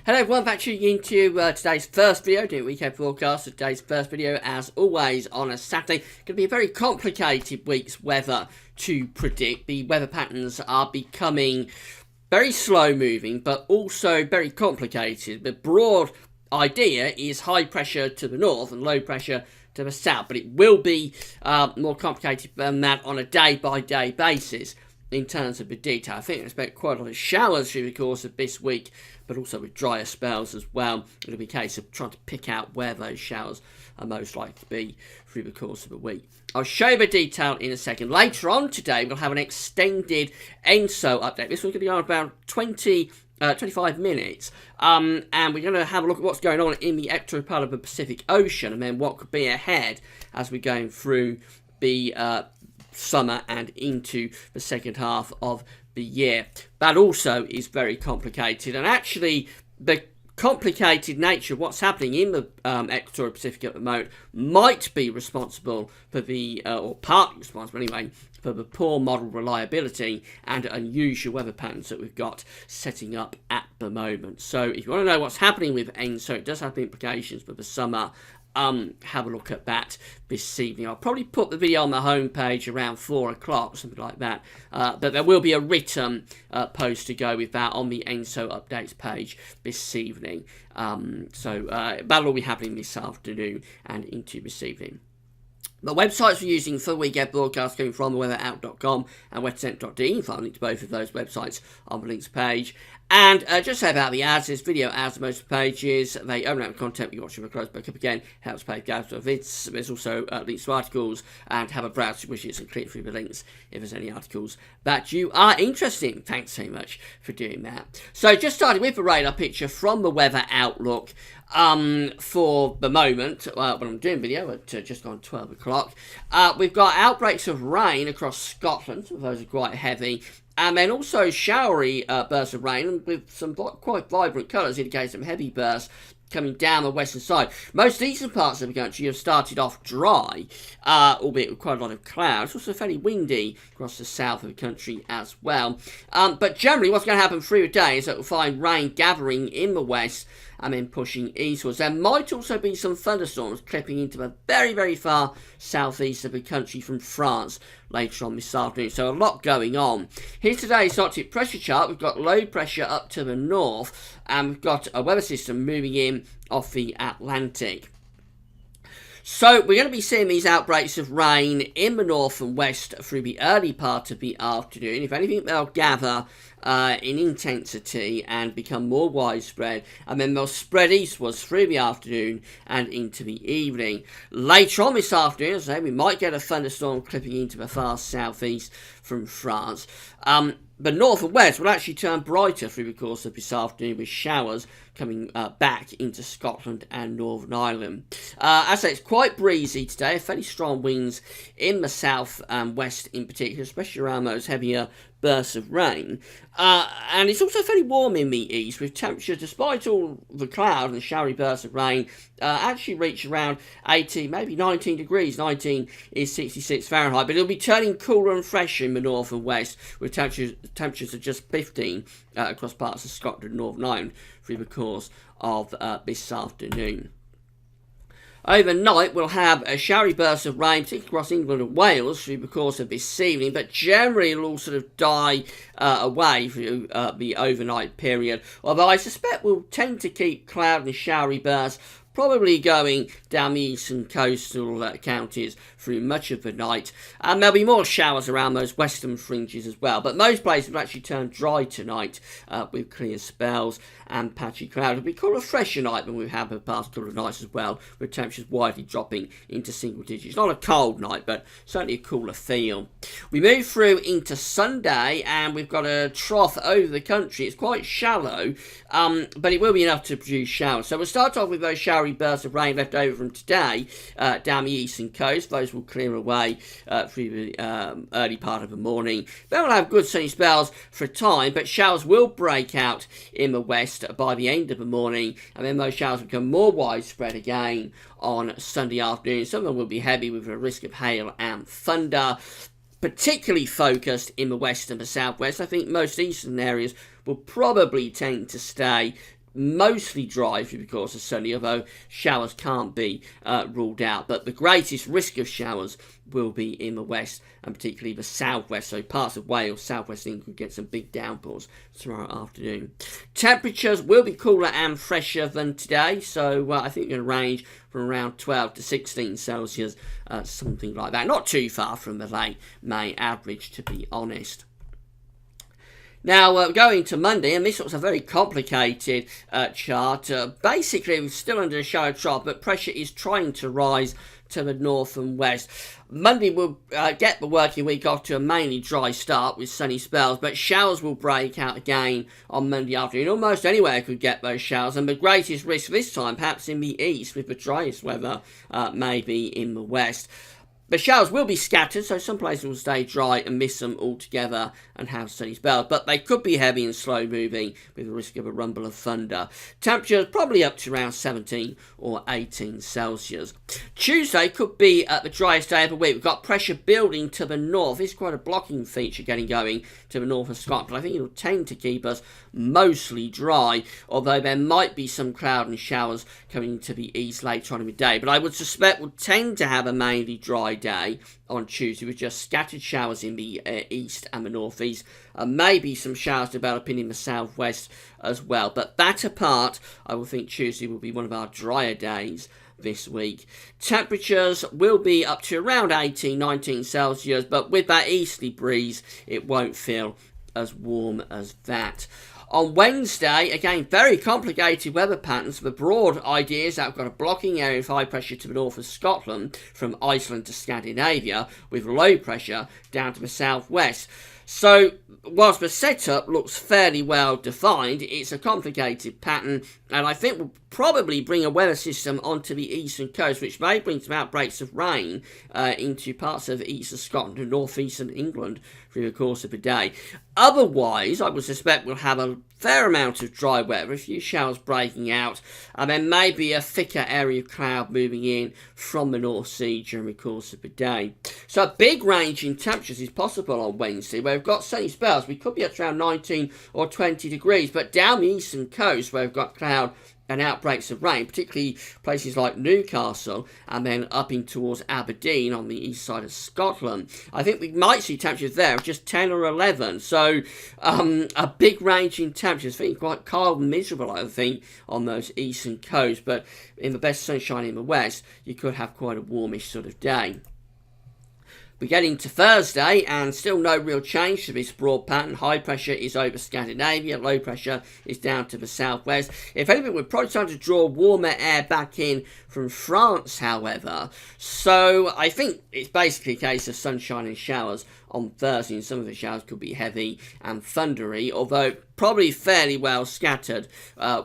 Hello everyone, back tuning into today's first video, doing weekend forecast. Today's first video, as always, on a Saturday. Going to be a very complicated week's weather to predict. The weather patterns are becoming very slow moving, but also very complicated. The broad idea is high pressure to the north and low pressure to the south, but it will be more complicated than that on a day-by-day basis. In terms of the detail, I think I expect quite a lot of showers through the course of this week, but also with drier spells as well. It'll be a case of trying to pick out where those showers are most likely to be through the course of the week. I'll show you the detail in a second. Later on today, we'll have an extended ENSO update. This one's going to go on about 25 minutes, and we're going to have a look at what's going on in the equatorial part of the Pacific Ocean, and then what could be ahead as we're going through the summer and into the second half of the year. That also is very complicated, and actually the complicated nature of what's happening in the equatorial Pacific at the moment might be responsible for the, or partly responsible anyway, for the poor model reliability and unusual weather patterns that we've got setting up at the moment. So if you want to know what's happening with ENSO, it does have implications for the summer. Have a look at that this evening. I'll probably put the video on the homepage around 4 o'clock, something like that. But there will be a written post to go with that on the ENSO updates page this evening. So that'll all be happening this afternoon and into this evening. The websites we're using for weekend broadcast coming from weatherout.com and weathercent.de. You can find a link to both of those websites on the links page. And just say about the ads, there's video ads on most of the pages. They open up the content you watch them close back up again. Helps pay gas to events. There's also links to articles, and have a browse to wishes and click through the links if there's any articles that you are interested in. Thanks so much for doing that. So just starting with the radar picture from the Weather Outlook. For the moment, when I'm doing video at just gone 12 o'clock, we've got outbreaks of rain across Scotland. Some of those are quite heavy. And then also showery bursts of rain with some quite vibrant colours, indicating some heavy bursts coming down the western side. Most eastern parts of the country have started off dry, albeit with quite a lot of clouds. It's also fairly windy across the south of the country as well. But generally what's going to happen through the day is that we'll find rain gathering in the west and then pushing eastwards. There might also be some thunderstorms clipping into the very, very far southeast of the country from France later on this afternoon. So a lot going on. Here's today's Arctic pressure chart. We've got low pressure up to the north, and we've got a weather system moving in off the Atlantic. So we're going to be seeing these outbreaks of rain in the north and west through the early part of the afternoon. If anything, they'll gather in intensity and become more widespread, and then they'll spread eastwards through the afternoon and into the evening. Later on this afternoon, as I say, we might get a thunderstorm clipping into the far southeast from France. The north and west will actually turn brighter through the course of this afternoon, with showers coming back into Scotland and Northern Ireland. As I say, it's quite breezy today, fairly strong winds in the south and west in particular, especially around those heavier bursts of rain. And it's also fairly warm in the east, with temperatures, despite all the cloud and showery bursts of rain, actually reach around 18, maybe 19 degrees. 19 is 66 Fahrenheit, but it'll be turning cooler and fresher in the north and west, with temperatures of just 15 across parts of Scotland and Northern Ireland through the course of this afternoon. Overnight, we'll have a showery burst of rain, particularly across England and Wales through the course of this evening, but generally it'll all sort of die away through the overnight period, although I suspect we'll tend to keep cloud and showery bursts probably going down the eastern coastal counties through much of the night. And there'll be more showers around those western fringes as well. But most places will actually turn dry tonight with clear spells and patchy cloud. It'll be cooler, fresher night than we've had the past couple of nights as well, with temperatures widely dropping into single digits. Not a cold night, but certainly a cooler feel. We move through into Sunday, and we've got a trough over the country. It's quite shallow, but it will be enough to produce showers. So we'll start off with those showery bursts of rain left over from today down the eastern coast. Those will clear away through the early part of the morning. They will have good sunny spells for a time, but showers will break out in the west by the end of the morning, and then those showers will become more widespread again on Sunday afternoon. Some of them will be heavy with a risk of hail and thunder, particularly focused in the west and the southwest. I think most eastern areas will probably tend to stay mostly dry through the course of Sunday, although showers can't be ruled out. But the greatest risk of showers will be in the west, and particularly the southwest. So parts of Wales, southwest England could get some big downpours tomorrow afternoon. Temperatures will be cooler and fresher than today, so I think they're going to range from around 12 to 16 Celsius, something like that. Not too far from the late May average, to be honest. Now, going to Monday, and this looks a very complicated chart. Basically, we're still under a shower trough, but pressure is trying to rise to the north and west. Monday will get the working week off to a mainly dry start with sunny spells, but showers will break out again on Monday afternoon. Almost anywhere could get those showers, and the greatest risk this time perhaps in the east, with the driest weather maybe in the west. The showers will be scattered, so some places will stay dry and miss them altogether and have sunny spells, but they could be heavy and slow moving with the risk of a rumble of thunder. Temperatures probably up to around 17 or 18 Celsius. Tuesday could be the driest day of the week. We've got pressure building to the north. It's quite a blocking feature getting going to the north of Scotland. I think it'll tend to keep us mostly dry, although there might be some cloud and showers coming to the east later on in the day. But I would suspect we'll tend to have a mainly dry day on Tuesday with just scattered showers in the east and the northeast, and maybe some showers developing in the southwest as well. But that apart, I will think Tuesday will be one of our drier days this week. Temperatures will be up to around 18, 19 Celsius, but with that easterly breeze, it won't feel as warm as that. On Wednesday, again, very complicated weather patterns. The broad idea is that we've got a blocking area of high pressure to the north of Scotland from Iceland to Scandinavia, with low pressure down to the southwest. So, whilst the setup looks fairly well defined, it's a complicated pattern, and I think we'll probably bring a weather system onto the eastern coast, which may bring some outbreaks of rain into parts of eastern Scotland and northeastern England through the course of the day. Otherwise, I would suspect we'll have a fair amount of dry weather, a few showers breaking out, and then maybe a thicker area of cloud moving in from the North Sea during the course of the day. So a big range in temperatures is possible on Wednesday, where we've got sunny spells. We could be up to around 19 or 20 degrees, but down the eastern coast, where we've got cloud and outbreaks of rain, particularly places like Newcastle and then up in towards Aberdeen on the east side of Scotland, I think we might see temperatures there of just 10 or 11. So a big range in temperatures, feeling quite cold and miserable, I think, on those eastern coasts. But in the best sunshine in the west, you could have quite a warmish sort of day. We get into Thursday, and still no real change to this broad pattern. High pressure is over Scandinavia, low pressure is down to the southwest. If anything, we're probably trying to draw warmer air back in from France, however. So I think it's basically a case of sunshine and showers on Thursday, and some of the showers could be heavy and thundery, although probably fairly well scattered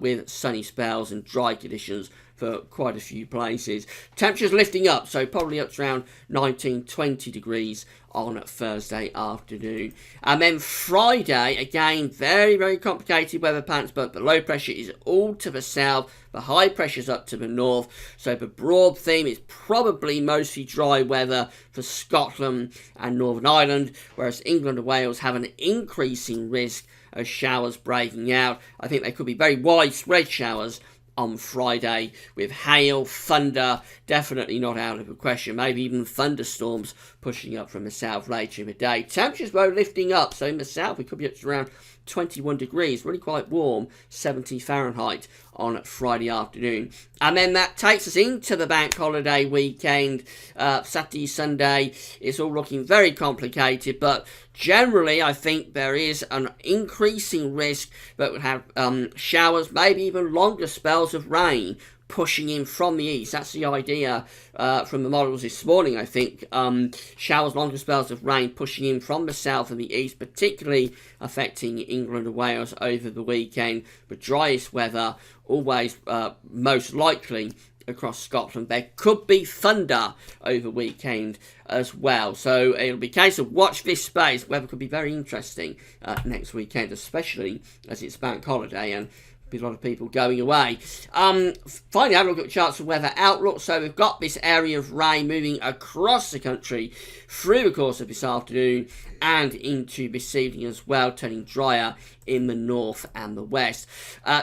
with sunny spells and dry conditions for quite a few places. Temperatures lifting up, so probably up to around 19, 20 degrees on Thursday afternoon. And then Friday, again, very, very complicated weather patterns, but the low pressure is all to the south, the high pressure's up to the north, so the broad theme is probably mostly dry weather for Scotland and Northern Ireland, whereas England and Wales have an increasing risk of showers breaking out. I think they could be very widespread showers on Friday, with hail, thunder, definitely not out of the question, maybe even thunderstorms pushing up from the south later in the day. Temperatures though lifting up, so in the south we could be up to around 21 degrees, really quite warm, 70 Fahrenheit on Friday afternoon. And then that takes us into the bank holiday weekend, Saturday, Sunday. It's all looking very complicated, but generally I think there is an increasing risk that we'll have showers, maybe even longer spells of rain pushing in from the east. That's the idea from the models this morning, I think. Showers, longer spells of rain pushing in from the south and the east, particularly affecting England and Wales over the weekend. The driest weather, always most likely across Scotland. There could be thunder over weekend as well. So it'll be a case of watch this space. Weather could be very interesting next weekend, especially as it's bank holiday and be a lot of people going away. Finally, have a look at the charts of weather outlook. So we've got this area of rain moving across the country through the course of this afternoon and into this evening as well, turning drier in the north and the west.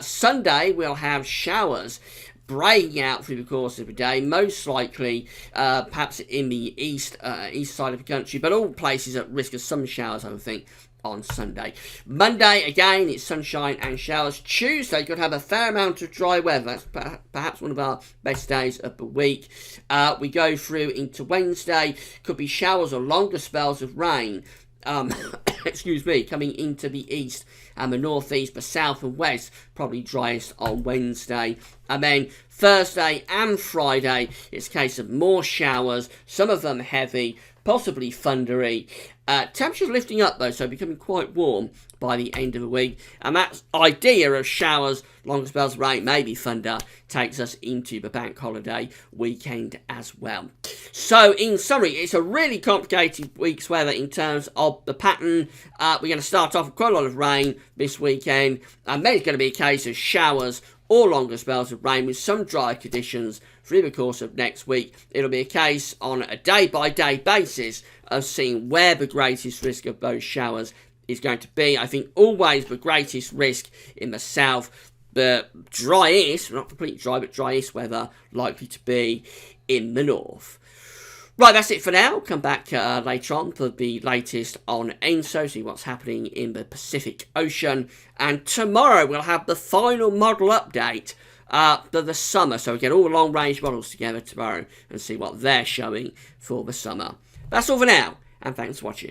Sunday, we'll have showers breaking out through the course of the day, most likely perhaps in the east side of the country, but all places at risk of some showers, I would think, on Sunday. Monday, again, it's sunshine and showers. Tuesday could have a fair amount of dry weather. That's perhaps one of our best days of the week. We go through into Wednesday, could be showers or longer spells of rain. Excuse me, coming into the east and the northeast, but south and west, probably driest on Wednesday. And then Thursday and Friday, it's a case of more showers, some of them heavy, possibly thundery. Temperatures lifting up though, so becoming quite warm by the end of the week. And that idea of showers, longer spells of rain, maybe thunder, takes us into the bank holiday weekend as well. So in summary, it's a really complicated week's weather in terms of the pattern. We're going to start off with quite a lot of rain this weekend, and then it's going to be a case of showers or longer spells of rain with some dry conditions through the course of next week. It'll be a case on a day-by-day basis of seeing where the greatest risk of those showers is going to be. I think always the greatest risk in the south, the driest, not completely dry, but driest weather likely to be in the north. Right, that's it for now. Come back later on for the latest on ENSO, see what's happening in the Pacific Ocean. And tomorrow we'll have the final model update for the summer. So we get all the long-range models together tomorrow and see what they're showing for the summer. That's all for now, and thanks for watching.